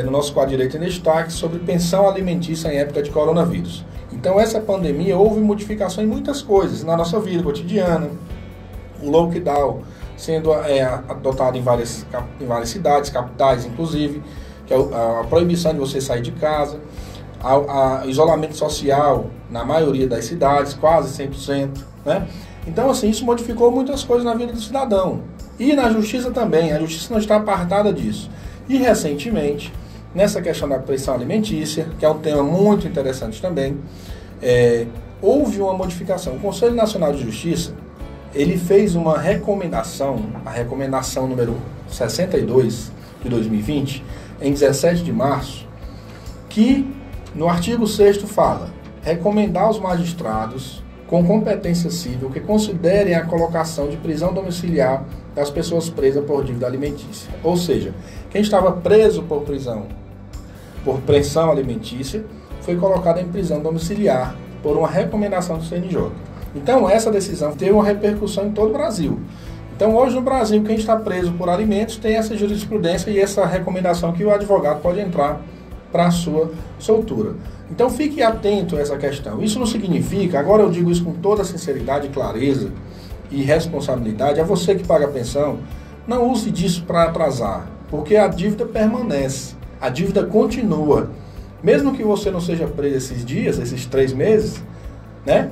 no nosso quadro Direito em Destaque sobre pensão alimentícia em época de coronavírus. Então, essa pandemia houve modificação em muitas coisas na nossa vida cotidiana. O lockdown sendo adotado em várias cidades, capitais inclusive, que é a proibição de você sair de casa, a isolamento social na maioria das cidades, quase 100%, né? Então, assim, isso modificou muitas coisas na vida do cidadão. E na justiça também, a justiça não está apartada disso. E recentemente, nessa questão da pensão alimentícia, que é um tema muito interessante também, houve uma modificação. O Conselho Nacional de Justiça, ele fez uma recomendação, a recomendação número 62 de 2020, em 17 de março, que no artigo 6º fala: recomendar aos magistrados com competência civil que considerem a colocação de prisão domiciliar das pessoas presas por dívida alimentícia. Ou seja, quem estava preso por pensão alimentícia foi colocado em prisão domiciliar por uma recomendação do CNJ. Então, essa decisão teve uma repercussão em todo o Brasil. Então, hoje no Brasil, quem está preso por alimentos tem essa jurisprudência e essa recomendação que o advogado pode entrar para a sua soltura. Então, fique atento a essa questão. Isso não significa, agora eu digo isso com toda sinceridade, clareza e responsabilidade, a você que paga a pensão, não use disso para atrasar, porque a dívida permanece, a dívida continua. Mesmo que você não seja preso esses dias, esses 3 meses, né?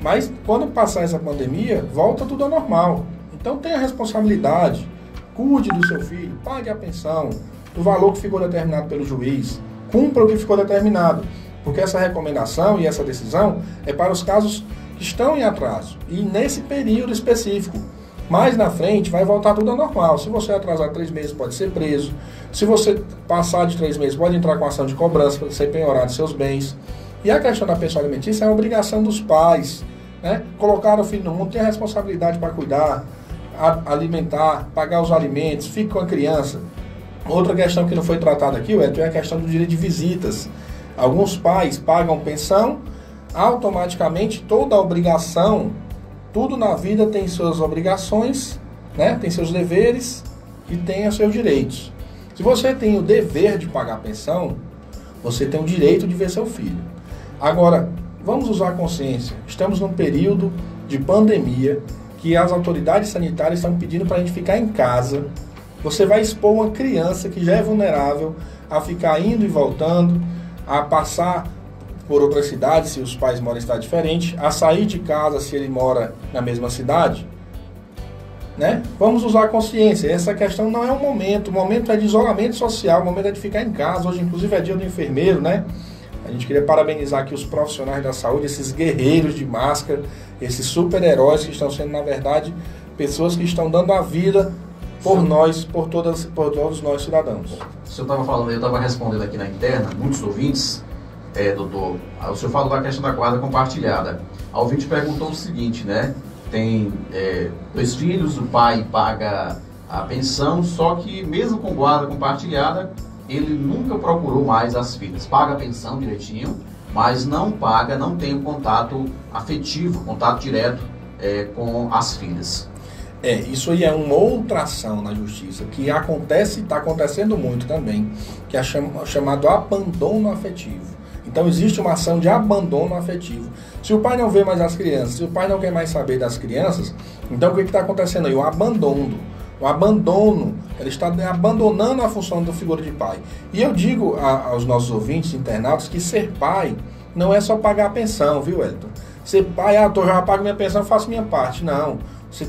Mas quando passar essa pandemia, volta tudo ao normal. Então tenha responsabilidade, cuide do seu filho, pague a pensão, do valor que ficou determinado pelo juiz, cumpra o que ficou determinado, porque essa recomendação e essa decisão é para os casos que estão em atraso e nesse período específico. Mais na frente vai voltar tudo ao normal. Se você atrasar 3 meses, pode ser preso. Se você passar de 3 meses, pode entrar com ação de cobrança para ser penhorado seus bens. E a questão da pensão alimentícia é uma obrigação dos pais, né? Colocar o filho no mundo, tem a responsabilidade para cuidar, alimentar, pagar os alimentos, fica com a criança. Outra questão que não foi tratada aqui, é a questão do direito de visitas. Alguns pais pagam pensão, automaticamente toda a obrigação, tudo na vida tem suas obrigações, né? Tem seus deveres e tem os seus direitos. Se você tem o dever de pagar a pensão, você tem o direito de ver seu filho. Agora, vamos usar a consciência. Estamos num período de pandemia que as autoridades sanitárias estão pedindo para a gente ficar em casa. Você vai expor uma criança que já é vulnerável a ficar indo e voltando, a passar por outras cidades, se os pais moram em cidade diferente, a sair de casa se ele mora na mesma cidade, né? Vamos usar a consciência. Essa questão não é o momento é de isolamento social, o momento é de ficar em casa. Hoje, inclusive, é dia do enfermeiro, né? A gente queria parabenizar aqui os profissionais da saúde, esses guerreiros de máscara, esses super-heróis que estão sendo, na verdade, pessoas que estão dando a vida por nós, por todos nós cidadãos. O senhor estava falando, eu estava respondendo aqui na interna, muitos ouvintes, doutor, o senhor falou da questão da guarda compartilhada. A ouvinte perguntou o seguinte, né? Tem 2 filhos, o pai paga a pensão, só que mesmo com guarda compartilhada, ele nunca procurou mais as filhas. Paga a pensão direitinho, mas não tem o contato afetivo, contato direto com as filhas. Isso aí é uma outra ação na justiça que acontece e está acontecendo muito também, que é chamado abandono afetivo. Então existe uma ação de abandono afetivo. Se o pai não vê mais as crianças, se o pai não quer mais saber das crianças, então o que está acontecendo aí? O abandono, ele está abandonando a função da figura de pai. E eu digo aos nossos ouvintes, internautas, que ser pai não é só pagar a pensão, viu, Elton? Ser pai, eu já pago minha pensão, faço minha parte.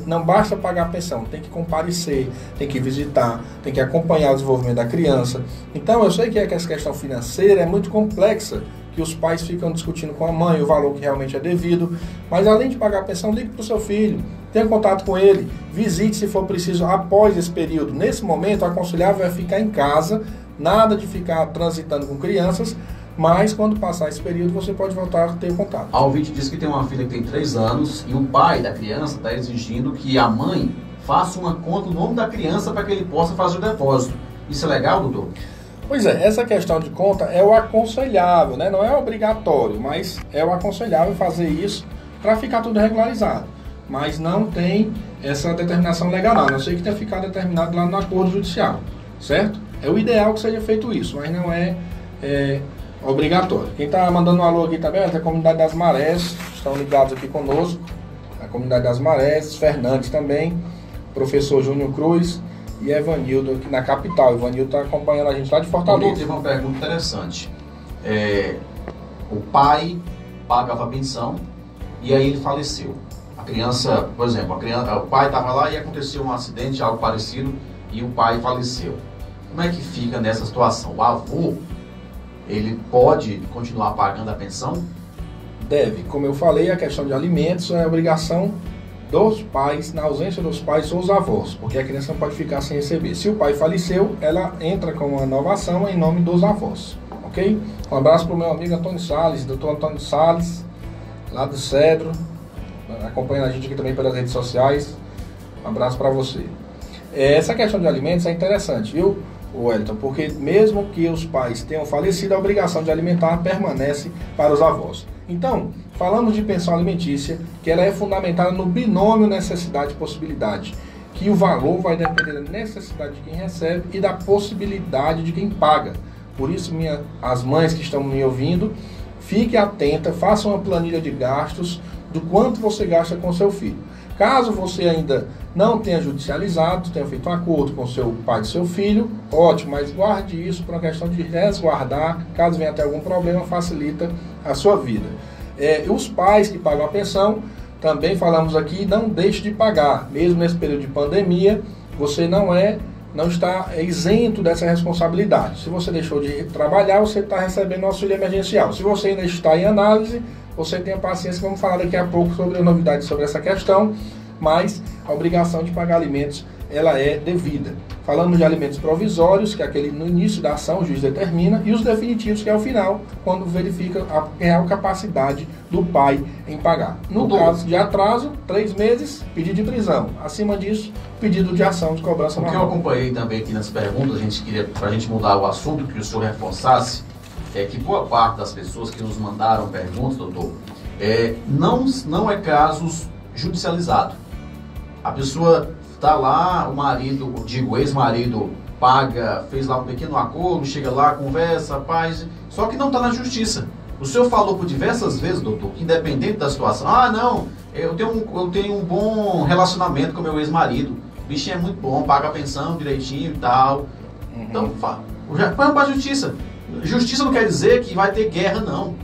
Não basta pagar a pensão, tem que comparecer, tem que visitar, tem que acompanhar o desenvolvimento da criança. Então eu sei que essa questão financeira é muito complexa, que os pais ficam discutindo com a mãe o valor que realmente é devido, mas além de pagar a pensão, ligue para o seu filho, tenha contato com ele, visite se for preciso após esse período. Nesse momento, o aconselhável é ficar em casa, nada de ficar transitando com crianças, mas quando passar esse período você pode voltar a ter contato. A ouvinte diz que tem uma filha que tem 3 anos e o pai da criança está exigindo que a mãe faça uma conta no nome da criança para que ele possa fazer o depósito. Isso é legal, doutor? Pois é, essa questão de conta é o aconselhável, né? Não é obrigatório, mas é o aconselhável fazer isso para ficar tudo regularizado. Mas não tem essa determinação legal, não. A não ser que tenha ficado determinado lá no acordo judicial, certo? É o ideal que seja feito isso, mas não é obrigatório. Quem está mandando um alô aqui também é a Comunidade das Marés, estão ligados aqui conosco, a Comunidade das Marés, Fernandes também, professor Júnior Cruz e Evanildo aqui na capital. Evanildo está acompanhando a gente lá de Fortaleza. Teve uma pergunta interessante. O pai pagava a pensão e aí ele faleceu. A criança, por exemplo, o pai estava lá e aconteceu um acidente, algo parecido, e o pai faleceu. Como é que fica nessa situação? O avô, ele pode continuar pagando a pensão? Deve. Como eu falei, a questão de alimentos é obrigação dos pais, na ausência dos pais ou os avós, porque a criança não pode ficar sem receber. Se o pai faleceu, ela entra com uma nova ação em nome dos avós, ok? Um abraço para o meu amigo Antônio Salles, doutor Antônio Salles, lá do Cedro, acompanhando a gente aqui também pelas redes sociais. Um abraço para você. Essa questão de alimentos é interessante, viu, Wellington? Porque mesmo que os pais tenham falecido, a obrigação de alimentar permanece para os avós. Então, falamos de pensão alimentícia, que ela é fundamentada no binômio necessidade e possibilidade, que o valor vai depender da necessidade de quem recebe e da possibilidade de quem paga. Por isso, as mães que estão me ouvindo, fique atenta, faça uma planilha de gastos do quanto você gasta com seu filho. Caso você ainda não tenha judicializado, tenha feito um acordo com o seu pai e seu filho, ótimo, mas guarde isso para uma questão de resguardar, caso venha até algum problema, facilita a sua vida. Os pais que pagam a pensão, também falamos aqui, não deixe de pagar, mesmo nesse período de pandemia, você não está isento dessa responsabilidade. Se você deixou de trabalhar, você está recebendo auxílio emergencial. Se você ainda está em análise, você tenha paciência, vamos falar daqui a pouco sobre as novidades sobre essa questão, mas a obrigação de pagar alimentos, ela é devida. Falamos de alimentos provisórios, que é aquele no início da ação, o juiz determina, e os definitivos, que é o final, quando verifica a real capacidade do pai em pagar. No caso de atraso, 3 meses, pedido de prisão. Acima disso, pedido de ação de cobrança normal. O que eu acompanhei também aqui nas perguntas, a gente queria, para a gente mudar o assunto, que o senhor reforçasse, é que boa parte das pessoas que nos mandaram perguntas, doutor, não é casos judicializados. A pessoa está lá, o marido, digo, ex-marido, paga, fez lá um pequeno acordo, chega lá, conversa, paz, só que não está na justiça. O senhor falou por diversas vezes, doutor, que independente da situação, eu tenho um bom relacionamento com meu ex-marido, o bichinho é muito bom, paga a pensão direitinho e tal. Então, já põe para a justiça. Justiça não quer dizer que vai ter guerra, não.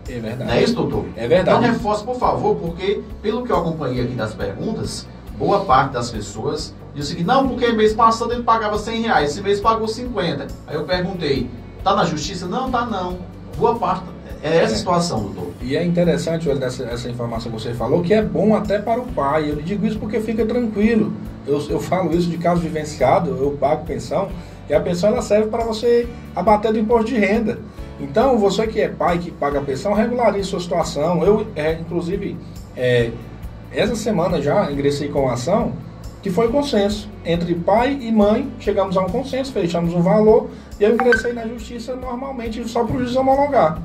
É verdade. Não é isso, doutor? É verdade. Então reforce, por favor, porque, pelo que eu acompanhei aqui das perguntas, boa parte das pessoas diz o seguinte: não, porque mês passado ele pagava R$100, esse mês pagou 50. Aí eu perguntei, tá na justiça? Não, tá não. Boa parte, é essa a situação, doutor. E é interessante, essa informação que você falou, que é bom até para o pai. Eu lhe digo isso porque fica tranquilo. Eu falo isso de caso vivenciado, eu pago pensão, e a pensão ela serve para você abater do imposto de renda. Então, você que é pai, que paga a pensão, regularize sua situação. Eu, inclusive, essa semana já ingressei com uma ação que foi consenso. Entre pai e mãe, chegamos a um consenso, fechamos um valor, e eu ingressei na justiça normalmente só para o juiz homologar.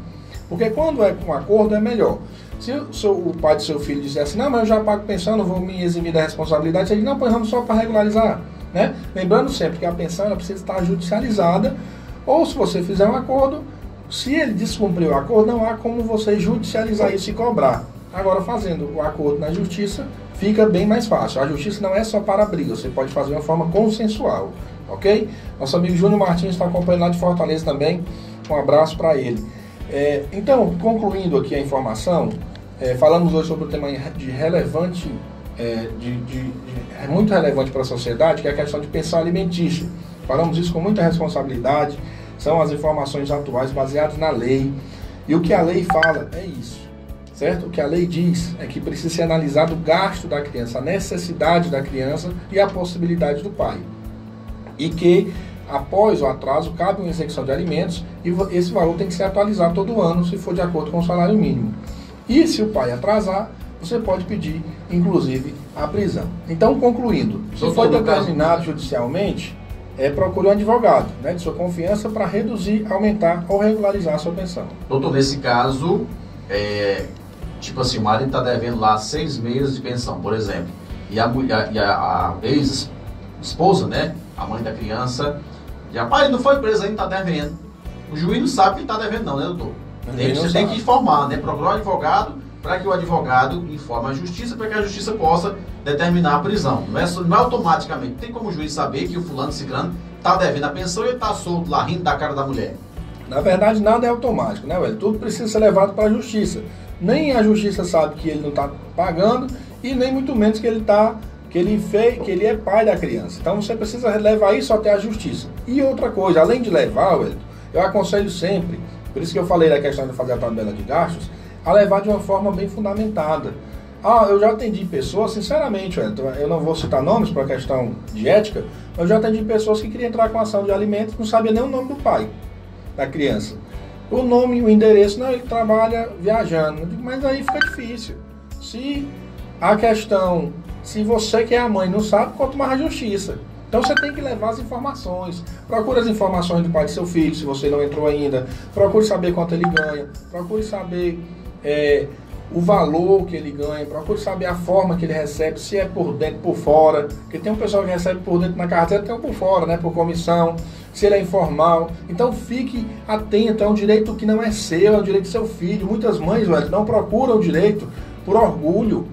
Porque quando é com acordo é melhor. Se o pai do seu filho disser assim, não, mas eu já pago pensão, não vou me eximir da responsabilidade, você diz, não, pois vamos só para regularizar. Né? Lembrando sempre que a pensão ela precisa estar judicializada, ou se você fizer um acordo, se ele descumprir o acordo, não há como você judicializar isso e cobrar. Agora, fazendo o acordo na justiça, fica bem mais fácil. A justiça não é só para briga, você pode fazer de uma forma consensual, ok? Nosso amigo Júnior Martins está acompanhando lá de Fortaleza também, um abraço para ele. Então, concluindo aqui a informação, falamos hoje sobre o tema de relevante, muito relevante para a sociedade, que é a questão de pensão alimentícia. Falamos isso com muita responsabilidade, são as informações atuais baseadas na lei, e o que a lei fala é isso. Certo? O que a lei diz é que precisa ser analisado o gasto da criança, a necessidade da criança e a possibilidade do pai. E que, após o atraso, cabe uma execução de alimentos e esse valor tem que ser atualizado todo ano, se for de acordo com o salário mínimo. E se o pai atrasar, você pode pedir, inclusive, a prisão. Então, concluindo, se foi determinado judicialmente, procure um advogado, né, de sua confiança para reduzir, aumentar ou regularizar a sua pensão. Doutor, nesse caso, tipo assim, o marido está devendo lá 6 meses de pensão, por exemplo, e a ex-esposa, né, a mãe da criança, Já, pai, ele não foi preso ainda, está devendo. O juiz não sabe que está devendo não, né, doutor? Você tem que informar, né? Procurar o advogado para que o advogado informe a justiça, para que a justiça possa determinar a prisão. Não é automaticamente. Tem como o juiz saber que o fulano ciclano está devendo a pensão e ele está solto lá, rindo da cara da mulher? Na verdade, nada é automático, né, velho? Tudo precisa ser levado para a justiça. Nem a justiça sabe que ele não está pagando e nem muito menos que ele é pai da criança. Então você precisa levar isso até a justiça. E outra coisa, além de levar, velho, eu aconselho sempre, por isso que eu falei da questão de fazer a tabela de gastos, a levar de uma forma bem fundamentada. Eu já atendi pessoas, sinceramente, eu não vou citar nomes por questão de ética, mas eu já atendi pessoas que queriam entrar com ação de alimentos, não sabia nem o nome do pai da criança. O nome e o endereço, não, ele trabalha viajando. Mas aí fica difícil. Se você que é a mãe não sabe, quanto mais a justiça. Então você tem que levar as informações. Procure as informações do pai de seu filho, se você não entrou ainda. Procure saber quanto ele ganha. Procure saber o valor que ele ganha. Procure saber a forma que ele recebe, se é por dentro, por fora. Porque tem um pessoal que recebe por dentro na carteira, tem um por fora, né, por comissão. Se ele é informal. Então fique atento, é um direito que não é seu, é um direito do seu filho. Muitas mães, velho, não procuram o direito por orgulho.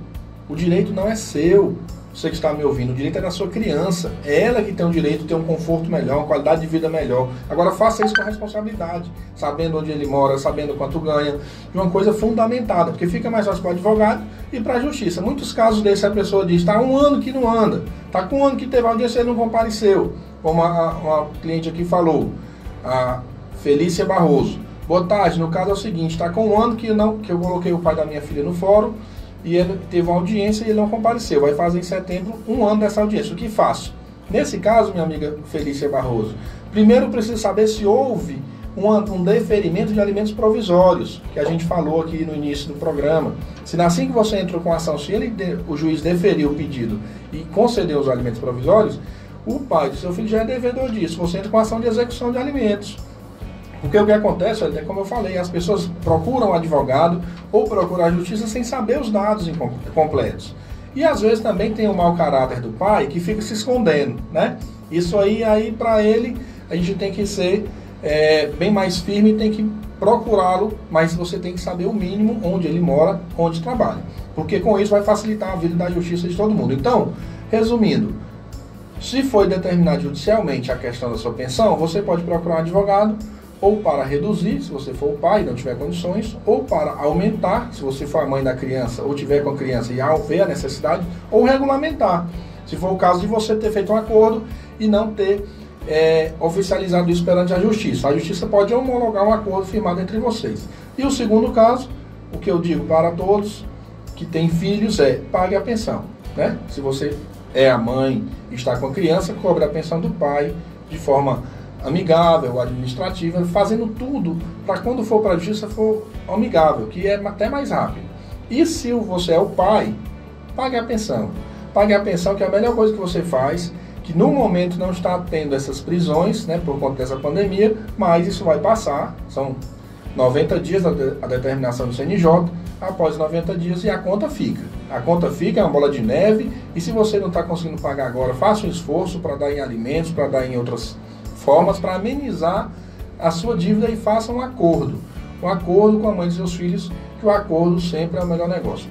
O direito não é seu. Você que está me ouvindo, o direito é da sua criança. É ela que tem o direito de ter um conforto melhor, uma qualidade de vida melhor. Agora faça isso com responsabilidade, sabendo onde ele mora, sabendo quanto ganha, de uma coisa fundamentada, porque fica mais fácil para o advogado e para a justiça. Muitos casos desses a pessoa diz, está há um ano que não anda, está com um ano que teve audiência e ele não compareceu. Como uma cliente aqui falou, a Felícia Barroso. Boa tarde, no caso é o seguinte, está com um ano que eu coloquei o pai da minha filha no fórum, e ele teve uma audiência e ele não compareceu. Vai fazer em setembro um ano dessa audiência. O que faço? Nesse caso, minha amiga Felícia Barroso, primeiro preciso saber se houve um deferimento de alimentos provisórios, que a gente falou aqui no início do programa. Se assim que você entrou com a ação, se o juiz deferiu o pedido e concedeu os alimentos provisórios, o pai do seu filho já é devedor disso. Você entra com a ação de execução de alimentos. Porque o que acontece, é como eu falei, as pessoas procuram o advogado ou procuram a justiça sem saber os dados completos. E às vezes também tem o mau caráter do pai que fica se escondendo, né? Isso aí para ele, a gente tem que ser bem mais firme, tem que procurá-lo, mas você tem que saber o mínimo onde ele mora, onde trabalha. Porque com isso vai facilitar a vida da justiça de todo mundo. Então, resumindo, se foi determinado judicialmente a questão da sua pensão, você pode procurar um advogado ou para reduzir, se você for o pai e não tiver condições, ou para aumentar, se você for a mãe da criança ou tiver com a criança e ver a necessidade, ou regulamentar, se for o caso de você ter feito um acordo e não ter oficializado isso perante a justiça. A justiça pode homologar um acordo firmado entre vocês. E o segundo caso, o que eu digo para todos que têm filhos pague a pensão, né? Se você é a mãe e está com a criança, cobre a pensão do pai de forma amigável, administrativa, fazendo tudo para quando for para a justiça for amigável, que é até mais rápido. E se você é o pai, pague a pensão. Pague a pensão, que é a melhor coisa que você faz, que no momento não está tendo essas prisões, né, por conta dessa pandemia, mas isso vai passar, são 90 dias a determinação do CNJ, após 90 dias e a conta fica. A conta fica, é uma bola de neve, e se você não está conseguindo pagar agora, faça um esforço para dar em alimentos, para dar em outras formas para amenizar a sua dívida e faça um acordo com a mãe de seus filhos, que o acordo sempre é o melhor negócio.